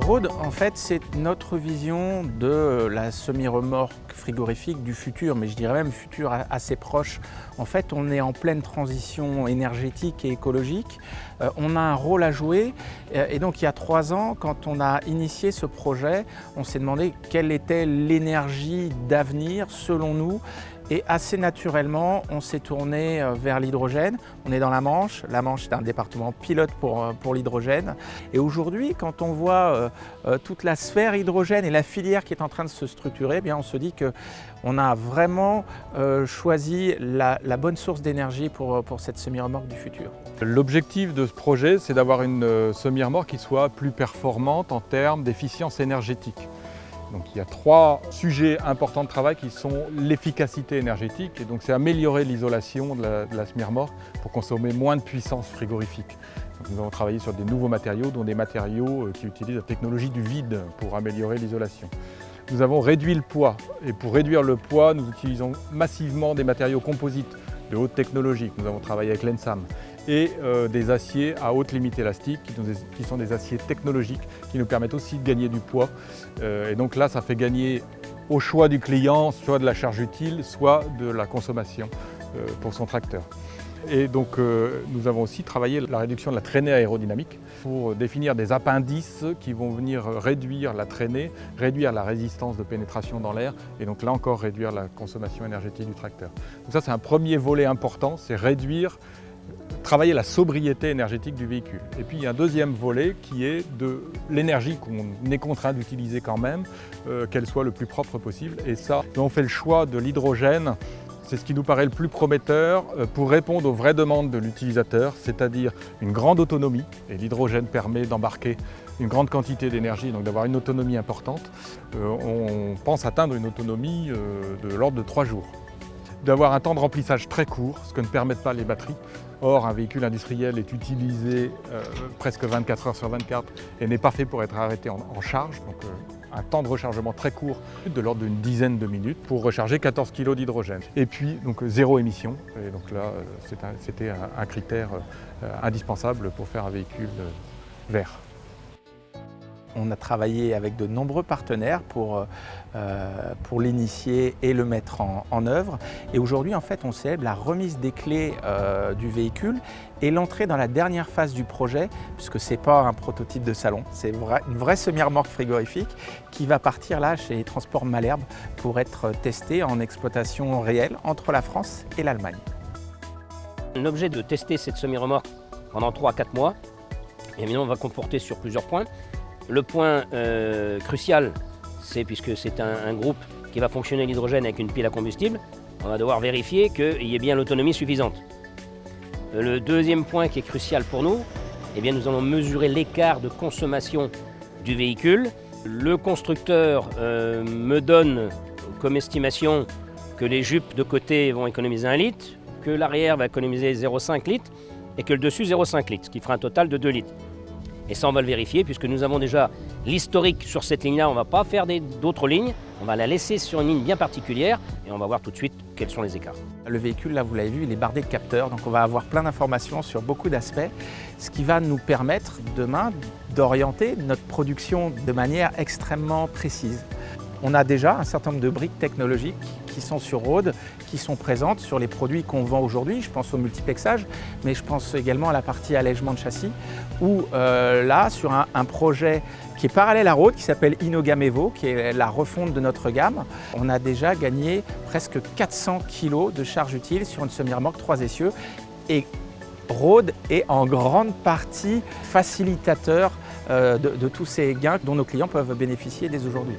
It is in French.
Rhodes, en fait, c'est notre vision de la semi-remorque frigorifique du futur, mais je dirais même futur assez proche. En fait, on est en pleine transition énergétique et écologique. On a un rôle à jouer. Et donc, il y a 3 ans, quand on a initié ce projet, on s'est demandé quelle était l'énergie d'avenir selon nous. Et assez naturellement, on s'est tourné vers l'hydrogène. On est dans la Manche. La Manche, c'est un département pilote pour l'hydrogène. Et aujourd'hui, quand on voit toute la sphère hydrogène et la filière qui est en train de se structurer, eh bien, on se dit qu'on a vraiment choisi la bonne source d'énergie pour cette semi-remorque du futur. L'objectif de ce projet, c'est d'avoir une semi-remorque qui soit plus performante en termes d'efficience énergétique. Donc il y a 3 sujets importants de travail qui sont l'efficacité énergétique, et donc c'est améliorer l'isolation de la semi-remorque pour consommer moins de puissance frigorifique. Donc nous avons travaillé sur des nouveaux matériaux, dont des matériaux qui utilisent la technologie du vide pour améliorer l'isolation. Nous avons réduit le poids, et pour réduire le poids, nous utilisons massivement des matériaux composites de haute technologie. Nous avons travaillé avec l'ENSAM et des aciers à haute limite élastique qui sont des aciers technologiques qui nous permettent aussi de gagner du poids. Et donc là, ça fait gagner au choix du client soit de la charge utile, soit de la consommation pour son tracteur. Et donc nous avons aussi travaillé la réduction de la traînée aérodynamique pour définir des appendices qui vont venir réduire la traînée, réduire la résistance de pénétration dans l'air et donc là encore réduire la consommation énergétique du tracteur. Donc ça, c'est un premier volet important, c'est travailler la sobriété énergétique du véhicule. Et puis il y a un deuxième volet qui est de l'énergie qu'on est contraint d'utiliser quand même, qu'elle soit le plus propre possible. Et ça, on fait le choix de l'hydrogène. C'est ce qui nous paraît le plus prometteur pour répondre aux vraies demandes de l'utilisateur, c'est-à-dire une grande autonomie. Et l'hydrogène permet d'embarquer une grande quantité d'énergie, donc d'avoir une autonomie importante. On pense atteindre une autonomie de l'ordre de 3 jours. D'avoir un temps de remplissage très court, ce que ne permettent pas les batteries. Or, un véhicule industriel est utilisé presque 24 heures sur 24 et n'est pas fait pour être arrêté en charge. Donc, un temps de rechargement très court, de l'ordre d'une dizaine de minutes, pour recharger 14 kg d'hydrogène. Et puis, donc, 0 émission. Et donc là, c'était un critère indispensable pour faire un véhicule vert. On a travaillé avec de nombreux partenaires pour l'initier et le mettre en œuvre. Et aujourd'hui, en fait, on célèbre la remise des clés du véhicule et l'entrée dans la dernière phase du projet, puisque ce n'est pas un prototype de salon, c'est une vraie semi-remorque frigorifique qui va partir là chez Transport Malherbe pour être testée en exploitation réelle entre la France et l'Allemagne. L'objet de tester cette semi-remorque pendant 3 à 4 mois, évidemment, va comporter sur plusieurs points. Le point crucial, c'est puisque c'est un groupe qui va fonctionner l'hydrogène avec une pile à combustible, on va devoir vérifier qu'il y ait bien l'autonomie suffisante. Le deuxième point qui est crucial pour nous, eh bien, nous allons mesurer l'écart de consommation du véhicule. Le constructeur me donne comme estimation que les jupes de côté vont économiser 1 litre, que l'arrière va économiser 0,5 litres et que le dessus 0,5 litres, ce qui fera un total de 2 litres. Et ça, on va le vérifier puisque nous avons déjà l'historique sur cette ligne-là. On ne va pas faire d'autres lignes, on va la laisser sur une ligne bien particulière et on va voir tout de suite quels sont les écarts. Le véhicule, là, vous l'avez vu, il est bardé de capteurs, donc on va avoir plein d'informations sur beaucoup d'aspects, ce qui va nous permettre demain d'orienter notre production de manière extrêmement précise. On a déjà un certain nombre de briques technologiques qui sont sur Rhodes, qui sont présentes sur les produits qu'on vend aujourd'hui. Je pense au multiplexage, mais je pense également à la partie allègement de châssis, où là, sur un projet qui est parallèle à Rhodes, qui s'appelle InnoGamme Evo, qui est la refonte de notre gamme, on a déjà gagné presque 400 kg de charge utile sur une semi-remorque 3 essieux. Et Rhodes est en grande partie facilitateur de tous ces gains dont nos clients peuvent bénéficier dès aujourd'hui.